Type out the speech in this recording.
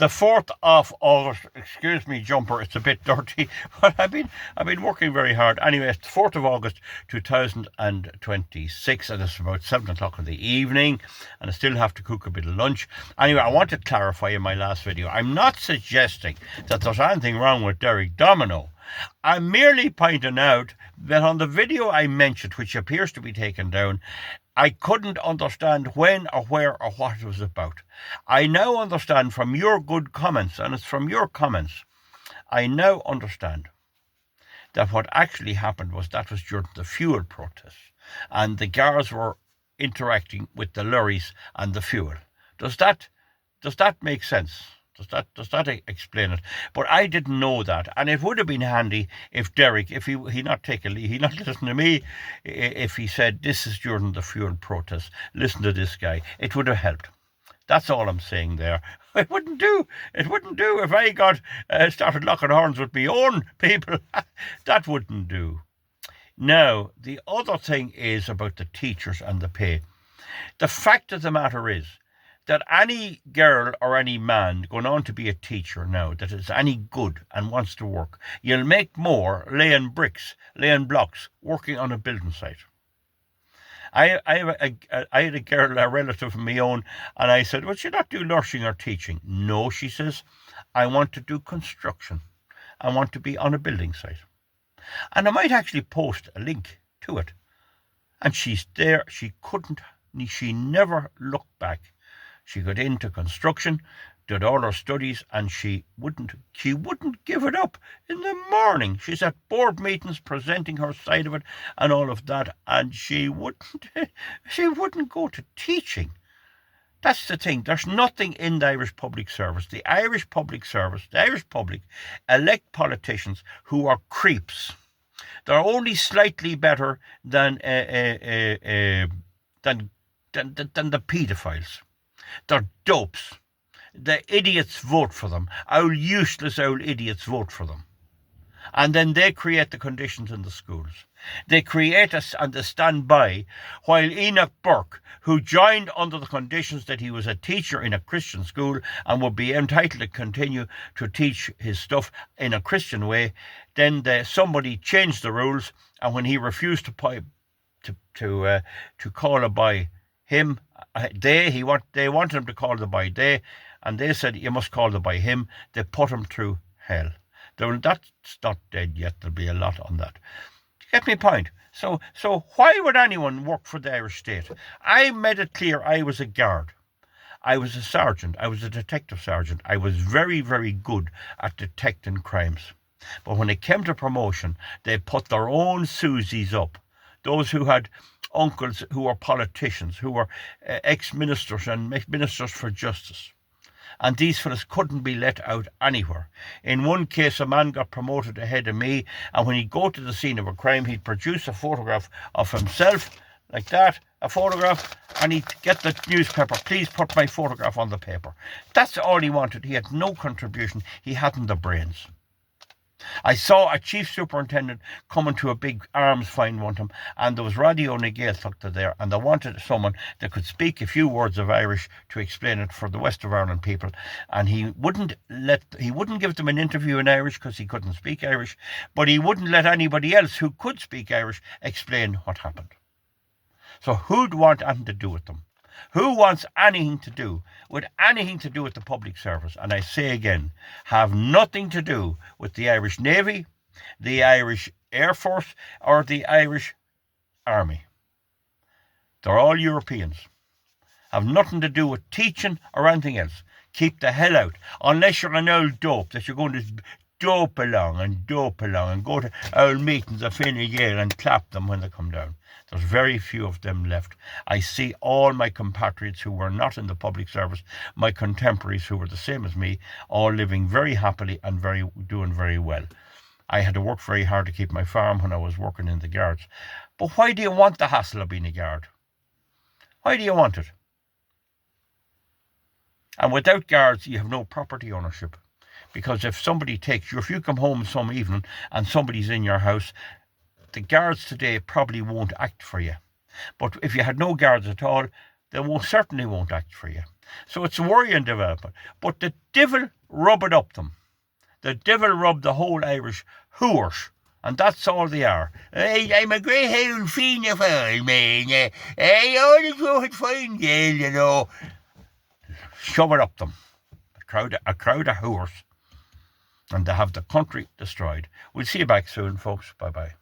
The 4th of August, excuse me, jumper, it's a bit dirty, but I've been working very hard. Anyway, it's the 4th of August 2026, and it's about 7 o'clock in the evening, and I still have to cook a bit of lunch. Anyway, I want to clarify in my last video, I'm not suggesting that there's anything wrong with Derek Domino. I'm merely pointing out that on the video I mentioned, which appears to be taken down, I couldn't understand when or where or what it was about. I now understand from your good comments, and it's from your comments, I now understand that what actually happened was that was during the fuel protest, and the guards were interacting with the lorries and the fuel. Does that make sense? Does that explain it? But I didn't know that, and it would have been handy if Derek, if he not listen to me, if he said this is during the fuel protest, listen to this guy. It would have helped. That's all I'm saying there. It wouldn't do if I started locking horns with my own people. That wouldn't do. Now, the other thing is about the teachers and the pay. The fact of the matter is that any girl or any man going on to be a teacher now that is any good and wants to work, you'll make more laying bricks, laying blocks, working on a building site. I had a girl, a relative of my own, and I said, well, should not do nursing or teaching. No, she says, I want to do construction. I want to be on a building site. And I might actually post a link to it. And she's there. She never looked back. She got into construction, did all her studies, and she wouldn't give it up. In the morning, she's at board meetings presenting her side of it and all of that, and she wouldn't go to teaching. That's the thing. There's nothing in the Irish public service. The Irish public elect politicians who are creeps. They're only slightly better than the paedophiles. They're dopes. The idiots vote for them. Our useless old idiots vote for them. And then they create the conditions in the schools. They create us and they stand by, while Enoch Burke, who joined under the conditions that he was a teacher in a Christian school and would be entitled to continue to teach his stuff in a Christian way, then somebody changed the rules, and when he refused to call it by him, they wanted him to call it by they, and they said you must call it by him. They put him through hell. That's not dead yet. There'll be a lot on that. Get me point. So why would anyone work for the Irish state? I made it clear I was a guard. I was a sergeant. I was a detective sergeant. I was very, very good at detecting crimes. But when it came to promotion, they put their own Susies up. Those who had uncles who were politicians, who were ex-ministers and ministers for justice. And these fellas couldn't be let out anywhere. In one case, a man got promoted ahead of me, and when he'd go to the scene of a crime, he'd produce a photograph of himself, like that, a photograph, and he'd get the newspaper, please put my photograph on the paper. That's all he wanted. He had no contribution. He hadn't the brains. I saw a chief superintendent coming to a big arms find one time, and there was Radio Nagail there, and they wanted someone that could speak a few words of Irish to explain it for the West of Ireland people, and he wouldn't give them an interview in Irish because he couldn't speak Irish, but he wouldn't let anybody else who could speak Irish explain what happened. So who'd want anything to do with them? Who wants anything to do with the public service? And I say again, have nothing to do with the Irish Navy, the Irish Air Force, or the Irish Army. They're all Europeans. Have nothing to do with teaching or anything else. Keep the hell out. Unless you're an old dope that you're going to dope along and go to old meetings of Fine Gael and clap them when they come down. There's very few of them left. I see all my compatriots who were not in the public service, my contemporaries who were the same as me, all living very happily and doing very well. I had to work very hard to keep my farm when I was working in the guards. But why do you want the hassle of being a guard? Why do you want it? And without guards, you have no property ownership. Because if somebody takes you, if you come home some evening and somebody's in your house, the guards today probably won't act for you. But if you had no guards at all, they certainly won't act for you. So it's a worrying development. But the devil rub it up them. The devil rubbed the whole Irish hooers. And that's all they are. I'm a greyhound Fianna Fáil, man. I only go at fine jail, you know. Shove it up them. A crowd of hooers. And they have the country destroyed. We'll see you back soon, folks. Bye-bye.